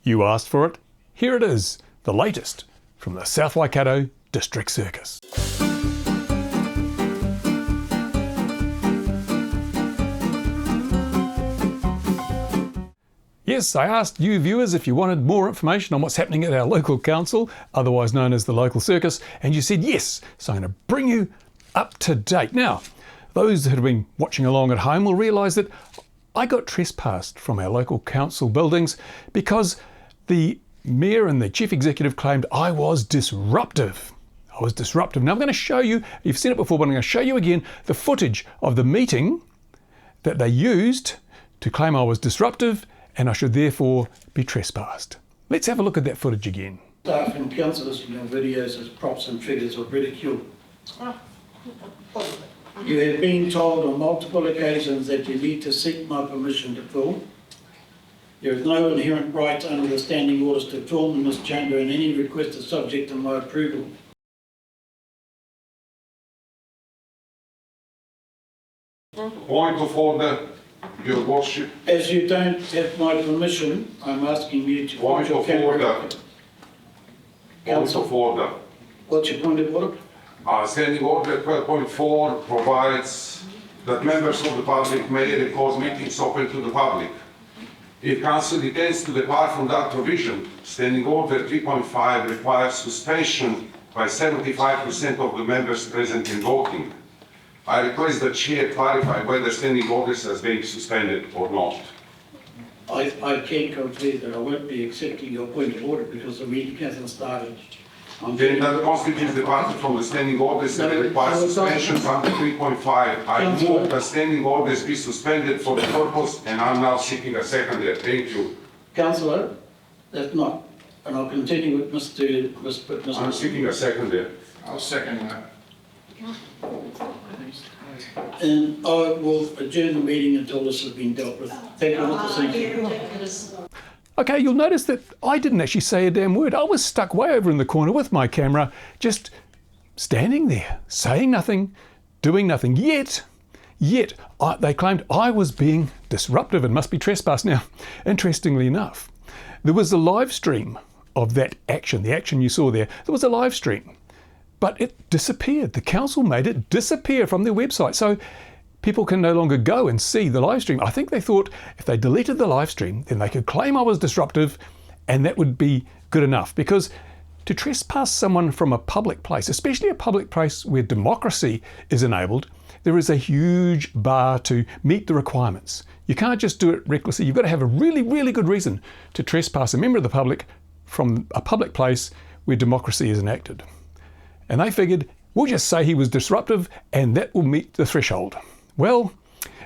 You asked for it. Here it is, the latest from the South Waikato District Circus. Yes, I asked you viewers if you wanted more information on what's happening at our local council, otherwise known as the local circus, and you said yes, so I'm going to bring you up to date. Now, those that have been watching along at home will realise that I got trespassed from our local council buildings because the Mayor and the Chief Executive claimed I was disruptive. Now I'm going to show you, you've seen it before, but I'm going to show you again the footage of the meeting that they used to claim I was disruptive and I should therefore be trespassed. Let's have a look at that footage again. Staff and councillors in your videos as props and triggers of ridicule. You have been told on multiple occasions that you need to seek my permission to film. There is no inherent right under the standing orders to film in this chamber, and any request is subject to my approval. Point of order, Your Worship. As you don't have my permission, I'm asking you to Point of order. Point of order. What's your point of order? Standing order 12.4 provides that members of the public may record meetings open to the public. If Council intends to depart from that provision, Standing Order 3.5 requires suspension by 75% of the members present in voting. I request the Chair clarify whether Standing Orders are being suspended or not. I can confirm that I won't be accepting your point of order because the meeting hasn't started. Then that constitutes departure from the Standing Orders and requires suspension under 3.5. I move that Standing Orders be suspended for the purpose, and I'm now seeking a seconder. Thank you. Councillor, that's not. And I'll continue with Mr. I'm seeking a seconder. I'll second that. And I will adjourn the meeting until this has been dealt with. Thank you, Mr. Singh. Okay, you'll notice that I didn't actually say a damn word. I was stuck way over in the corner with my camera, just standing there, saying nothing, doing nothing. Yet they claimed I was being disruptive and must be trespassed. Now, interestingly enough, there was a live stream of that action, the action you saw there. There was a live stream, but it disappeared. The council made it disappear from their website. So people can no longer go and see the live stream. I think they thought if they deleted the live stream, then they could claim I was disruptive and that would be good enough. Because to trespass someone from a public place, especially a public place where democracy is enabled, there is a huge bar to meet the requirements. You can't just do it recklessly. You've got to have a really, really good reason to trespass a member of the public from a public place where democracy is enacted. And they figured, we'll just say he was disruptive and that will meet the threshold. Well,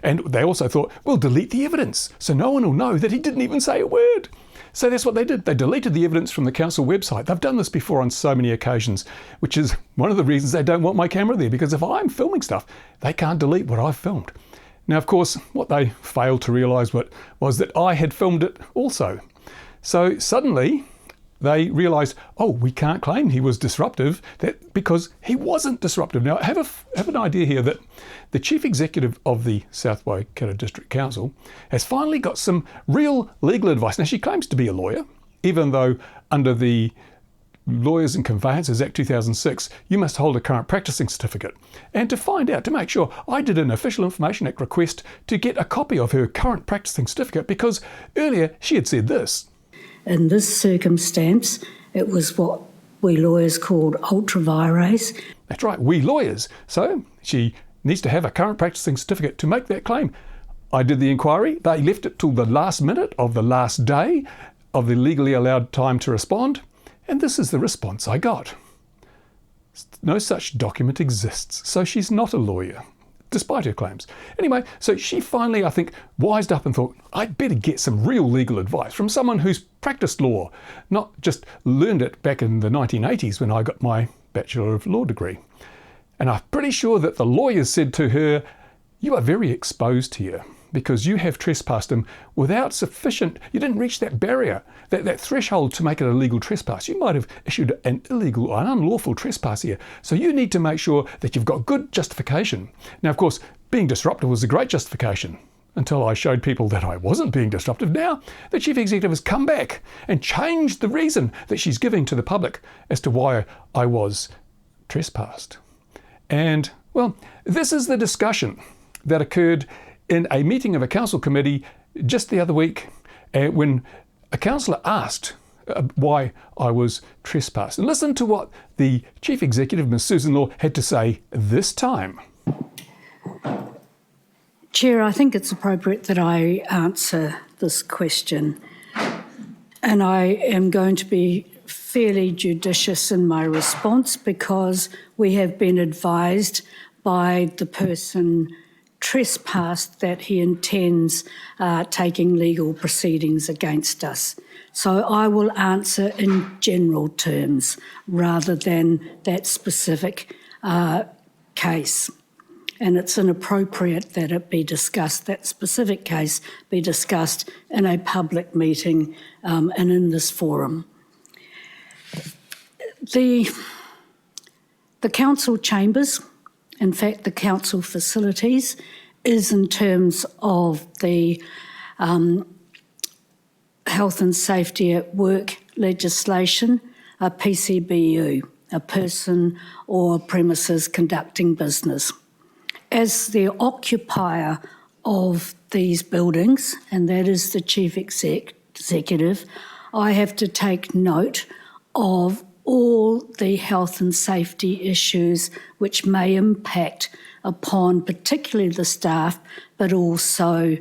and they also thought, we'll delete the evidence so no one will know that he didn't even say a word. So that's what they did. They deleted the evidence from the council website. They've done this before on so many occasions, which is one of the reasons they don't want my camera there, because if I'm filming stuff, they can't delete what I've filmed. Now, of course, what they failed to realise was that I had filmed it also. So suddenly they realised, oh, we can't claim he was disruptive because he wasn't disruptive. Now, I have an idea here that the Chief Executive of the South Waikato District Council has finally got some real legal advice. Now, she claims to be a lawyer, even though under the Lawyers and Conveyancers Act 2006, you must hold a current practicing certificate. And to find out, to make sure, I did an Official Information Act request to get a copy of her current practicing certificate because earlier she had said this. In this circumstance, it was what we lawyers called ultra vires. That's right, we lawyers. So she needs to have a current practicing certificate to make that claim. I did the inquiry. They left it till the last minute of the last day of the legally allowed time to respond. And this is the response I got. No such document exists. So she's not a lawyer, despite her claims. Anyway, so she finally, I think, wised up and thought, I'd better get some real legal advice from someone who's practiced law, not just learned it back in the 1980s when I got my Bachelor of Law degree. And I'm pretty sure that the lawyers said to her, you are very exposed here because you have trespassed him without sufficient, you didn't reach that barrier, that threshold to make it a legal trespass. You might have issued an illegal or an unlawful trespass here. So you need to make sure that you've got good justification. Now, of course, being disruptive was a great justification. until I showed people that I wasn't being disruptive. Now, the Chief Executive has come back and changed the reason that she's giving to the public as to why I was trespassed. And, well, this is the discussion that occurred in a meeting of a council committee just the other week when a councillor asked why I was trespassed. And listen to what the Chief Executive, Ms. Susan Law, had to say this time. Chair, I think it's appropriate that I answer this question, and I am going to be fairly judicious in my response because we have been advised by the person trespassed that he intends taking legal proceedings against us. So I will answer in general terms rather than that specific case. And it's inappropriate that it be discussed, that specific case be discussed in a public meeting and in this forum. The council chambers, in fact the council facilities, is in terms of the health and safety at work legislation, a PCBU, a person or premises conducting business. As the occupier of these buildings, and that is the Chief Executive, I have to take note of all the health and safety issues which may impact upon particularly the staff, but also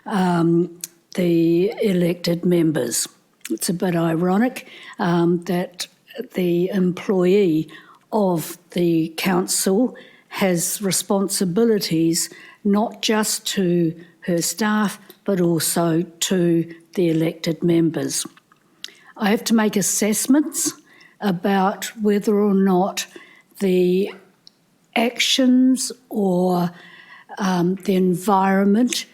the elected members. It's a bit ironic that the employee of the council has responsibilities not just to her staff, but also to the elected members. I have to make assessments about whether or not the actions or the environment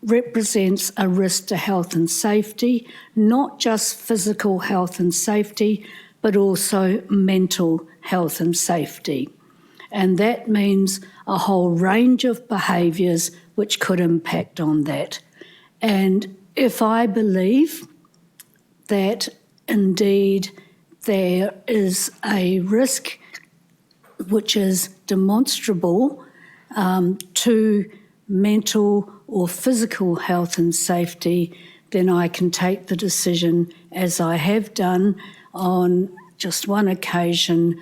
represents a risk to health and safety, not just physical health and safety, but also mental health and safety. And that means a whole range of behaviours which could impact on that. And if I believe that indeed there is a risk which is demonstrable to mental or physical health and safety, then I can take the decision, as I have done on just one occasion,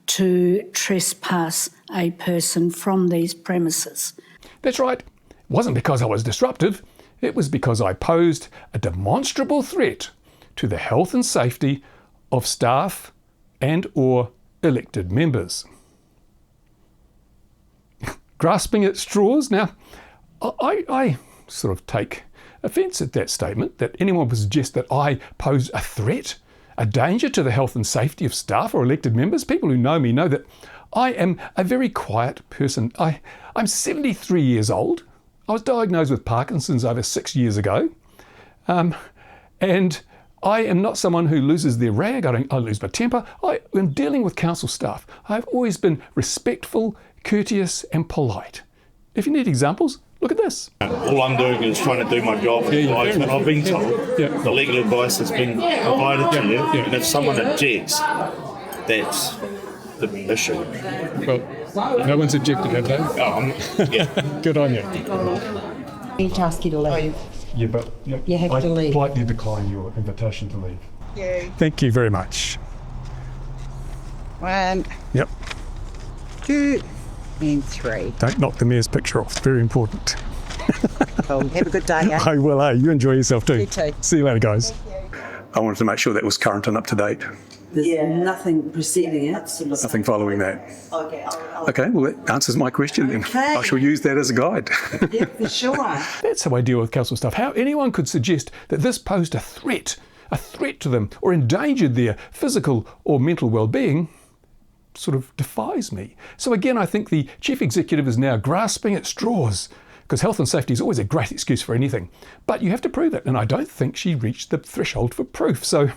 to trespass a person from these premises. That's right. It wasn't because I was disruptive. It was because I posed a demonstrable threat to the health and safety of staff and or elected members. Grasping at straws? Now, I sort of take offence at that statement, that anyone would suggest that I pose a threat, a danger to the health and safety of staff or elected members. People who know me know that I am a very quiet person. I'm 73 years old. I was diagnosed with Parkinson's over 6 years ago. And I am not someone who loses their rag. I lose my temper. I am dealing with council staff. I've always been respectful, courteous and polite. If you need examples, look at this. All I'm doing is trying to do my job. I've been told the legal advice has been provided to you, and if someone objects, that's the issue. Well, no one's objected, have they? Good on you. I need to ask you to leave. Yeah, but You have to leave. I politely decline your invitation to leave. Yeah. Thank you very much. 1, Yep. 2, and 3. Don't knock the mayor's picture off. It's very important. Cool. Have a good day, eh? I will, eh? You enjoy yourself too. You too. See you later, guys. I wanted to make sure that was current and up to date. There's nothing preceding it. Nothing following that. Okay. Okay, well, that answers my question then. Okay. I shall use that as a guide. Yeah, for sure. That's how I deal with council stuff. How anyone could suggest that this posed a threat to them or endangered their physical or mental well-being sort of defies me. So again, I think the Chief Executive is now grasping at straws, because health and safety is always a great excuse for anything. But you have to prove it, and I don't think she reached the threshold for proof. So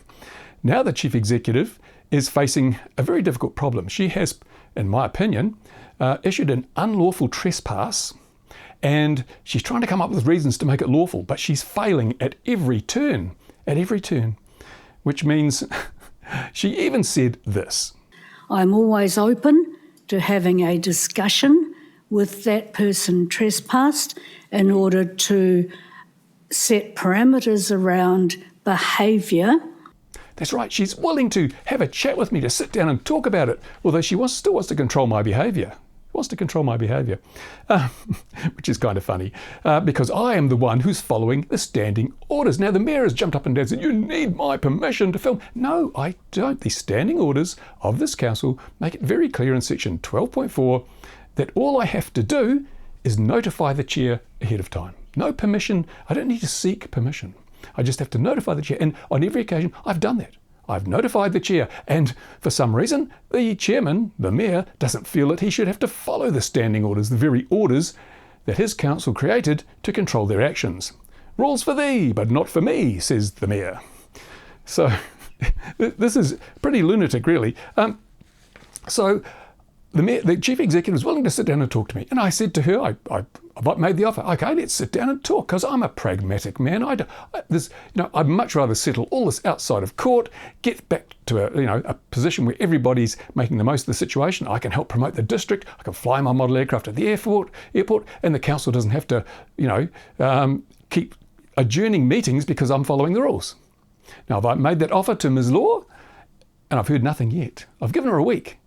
now the Chief Executive is facing a very difficult problem. She has, in my opinion, issued an unlawful trespass And she's trying to come up with reasons to make it lawful, but she's failing at every turn, which means she even said this. I'm always open to having a discussion with that person trespassed in order to set parameters around behaviour. That's right, she's willing to have a chat with me, to sit down and talk about it, although she still wants to control my behaviour. Which is kind of funny, because I am the one who's following the standing orders. Now, the mayor has jumped up and down and said, you need my permission to film. No, I don't. The standing orders of this council make it very clear in section 12.4 that all I have to do is notify the chair ahead of time. No permission. I don't need to seek permission. I just have to notify the chair. And on every occasion, I've done that. I've notified the chair, and for some reason, the chairman, the mayor, doesn't feel that he should have to follow the standing orders, the very orders that his council created to control their actions. Rules for thee, but not for me, says the mayor. So this is pretty lunatic, really. So the chief executive was willing to sit down and talk to me, and I said to her, I made the offer. Okay, let's sit down and talk, because I'm a pragmatic man. I'd much rather settle all this outside of court, get back to a position where everybody's making the most of the situation. I can help promote the district. I can fly my model aircraft at the airport, and the council doesn't have to, keep adjourning meetings because I'm following the rules. Now, I've made that offer to Ms. Law, and I've heard nothing yet. I've given her a week.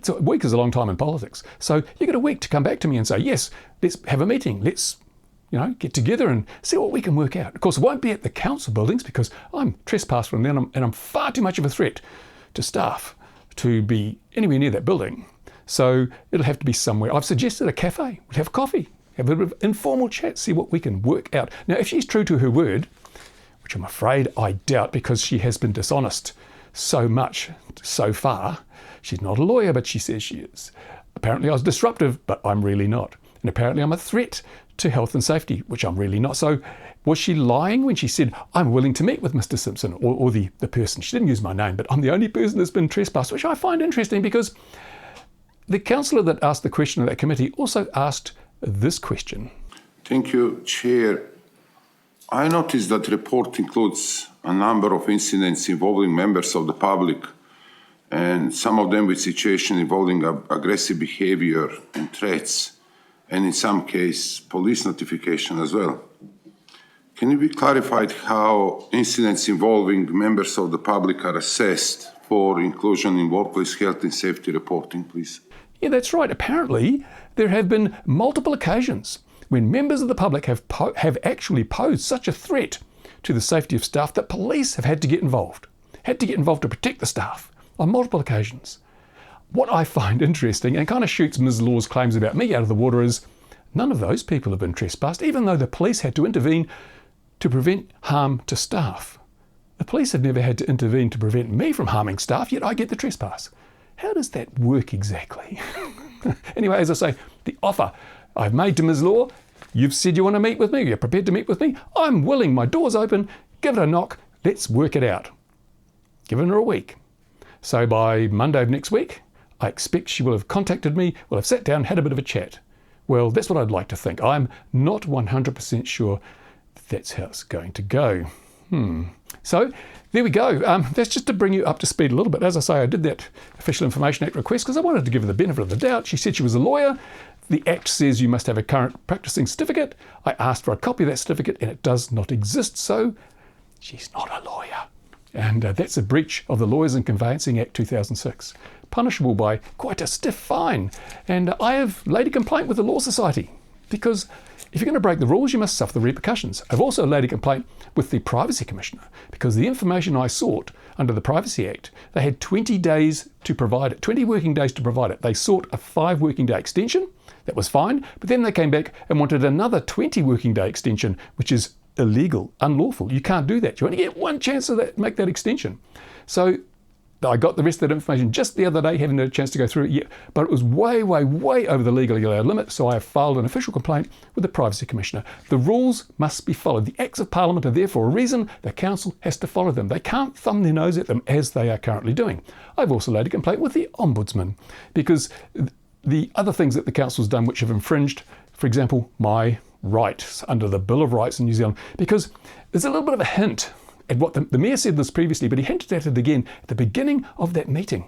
A week is a long time in politics. So you get a week to come back to me and say, yes, let's have a meeting. Let's, get together and see what we can work out. Of course, it won't be at the council buildings because I'm trespassed from them and I'm far too much of a threat to staff to be anywhere near that building. So it'll have to be somewhere. I've suggested a cafe. We'll have coffee, have a bit of informal chat, see what we can work out. Now, if she's true to her word, which I'm afraid I doubt because she has been dishonest so much so far. She's not a lawyer, but she says she is. Apparently I was disruptive, but I'm really not. And apparently I'm a threat to health and safety, which I'm really not. So was she lying when she said, I'm willing to meet with Mr. Simpson or the person? She didn't use my name, but I'm the only person that's been trespassed, which I find interesting because the councillor that asked the question of that committee also asked this question. Thank you, Chair. I noticed that the report includes a number of incidents involving members of the public, and some of them with situations involving aggressive behavior and threats, and in some cases, police notification as well. Can it be clarified how incidents involving members of the public are assessed for inclusion in workplace health and safety reporting, please? Yeah, that's right. Apparently, there have been multiple occasions when members of the public have actually posed such a threat to the safety of staff that police have had to get involved to protect the staff on multiple occasions. What I find interesting and kind of shoots Ms. Law's claims about me out of the water is none of those people have been trespassed, even though the police had to intervene to prevent harm to staff. The police have never had to intervene to prevent me from harming staff, yet I get the trespass. How does that work exactly? Anyway, as I say, the offer I've made to Ms. Law, you've said you want to meet with me, you're prepared to meet with me, I'm willing, my door's open, give it a knock, let's work it out. Given her a week. So by Monday of next week, I expect she will have contacted me, we'll have sat down, had a bit of a chat. Well, that's what I'd like to think. I'm not 100% sure that's how it's going to go. So there we go. That's just to bring you up to speed a little bit. As I say, I did that Official Information Act request because I wanted to give her the benefit of the doubt. She said she was a lawyer. The Act says you must have a current practicing certificate. I asked for a copy of that certificate and it does not exist, so she's not a lawyer. And that's a breach of the Lawyers and Conveyancing Act 2006, punishable by quite a stiff fine. And I have laid a complaint with the Law Society because if you're going to break the rules, you must suffer the repercussions. I've also laid a complaint with the Privacy Commissioner because the information I sought under the Privacy Act, they had 20 days to provide it, 20 working days to provide it. They sought a 5 working day extension. That was fine. But then they came back and wanted another 20 working day extension, which is illegal, unlawful. You can't do that. You only get one chance to make that extension. So I got the rest of that information just the other day, haven't had a chance to go through it yet, but it was way, way, way over the legally allowed limit, so I have filed an official complaint with the Privacy Commissioner. The rules must be followed. The Acts of Parliament are there for a reason. The Council has to follow them. They can't thumb their nose at them as they are currently doing. I've also laid a complaint with the Ombudsman because the other things that the Council's done which have infringed for example, my rights under the Bill of Rights in New Zealand, because there's a little bit of a hint at what the Mayor said this previously, but he hinted at it again at the beginning of that meeting,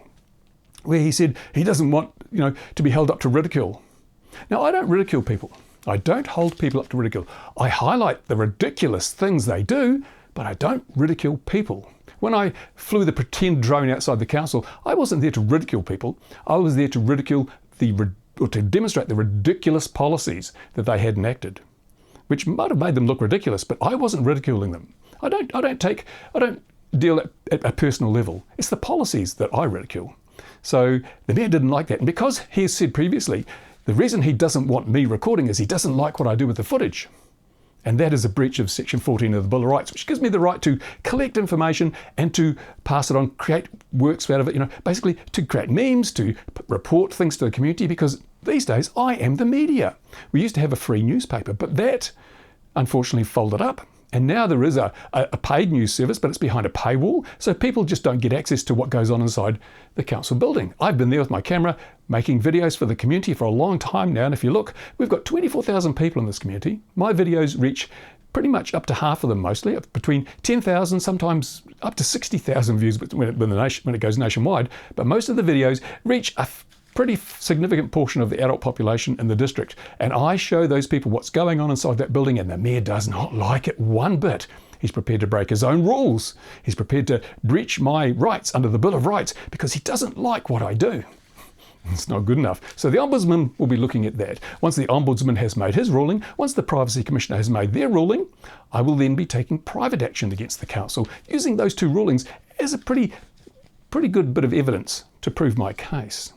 where he said he doesn't want, to be held up to ridicule. Now, I don't ridicule people. I don't hold people up to ridicule. I highlight the ridiculous things they do, but I don't ridicule people. When I flew the pretend drone outside the council, I wasn't there to ridicule people. I was there to ridicule or to demonstrate the ridiculous policies that they had enacted, which might have made them look ridiculous, but I wasn't ridiculing them. I don't deal at a personal level. It's the policies that I ridicule. So the Mayor didn't like that. And because he has said previously, the reason he doesn't want me recording is he doesn't like what I do with the footage. And that is a breach of Section 14 of the Bill of Rights, which gives me the right to collect information and to pass it on, create works out of it, basically to create memes, to report things to the community, because these days I am the media. We used to have a free newspaper, but that unfortunately folded up. And now there is a paid news service, but it's behind a paywall, so people just don't get access to what goes on inside the council building. I've been there with my camera making videos for the community for a long time now, and if you look, we've got 24,000 people in this community. My videos reach pretty much up to half of them mostly, between 10,000, sometimes up to 60,000 views when it goes nationwide, but most of the videos reach a pretty significant portion of the adult population in the district. And I show those people what's going on inside that building, and the Mayor does not like it one bit. He's prepared to break his own rules. He's prepared to breach my rights under the Bill of Rights because he doesn't like what I do. It's not good enough. So the Ombudsman will be looking at that. Once the Ombudsman has made his ruling, once the Privacy Commissioner has made their ruling, I will then be taking private action against the council, using those two rulings as a pretty good bit of evidence to prove my case.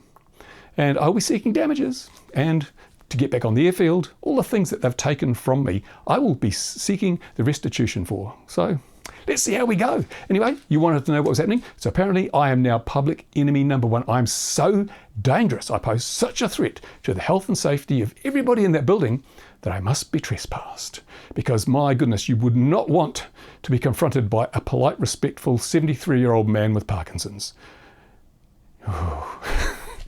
And I'll be seeking damages and to get back on the airfield, all the things that they've taken from me, I will be seeking the restitution for. So let's see how we go. Anyway, you wanted to know what was happening. So apparently I am now public enemy number one. I'm so dangerous. I pose such a threat to the health and safety of everybody in that building that I must be trespassed. Because my goodness, you would not want to be confronted by a polite, respectful 73-year-old man with Parkinson's.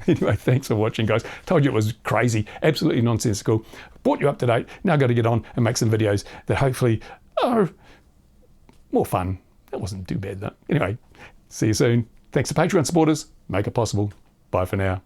Anyway, thanks for watching, guys. Told you it was crazy, absolutely nonsensical. Brought you up to date. Now got to get on and make some videos that hopefully are more fun. That wasn't too bad, though. Anyway, see you soon. Thanks to Patreon supporters. Make it possible. Bye for now.